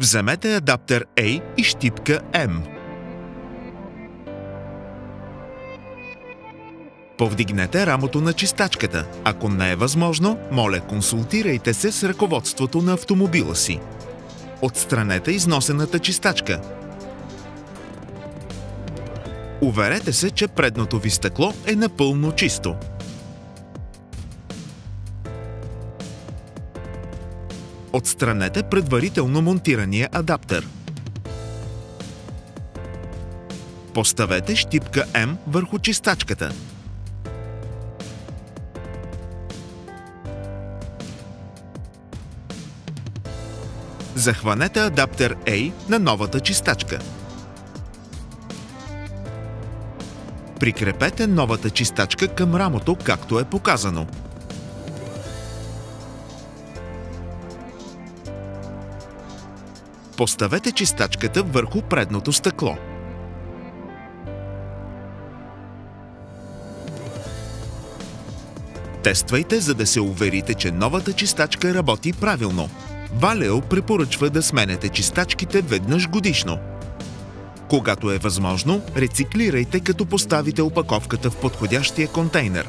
Вземете адаптер A и щипка M. Повдигнете рамото на чистачката. Ако не е възможно, моля, консултирайте се с ръководството на автомобила си. Отстранете износената чистачка. Уверете се, че предното ви стъкло е напълно чисто. Отстранете предварително монтирания адаптер. Поставете щипка M върху чистачката. Захванете адаптер A на новата чистачка. Прикрепете новата чистачка към рамото, както е показано. Поставете чистачката върху предното стъкло. Тествайте, за да се уверите, че новата чистачка работи правилно. Валео препоръчва да сменяте чистачките веднъж годишно. Когато е възможно, рециклирайте, като поставите опаковката в подходящия контейнер.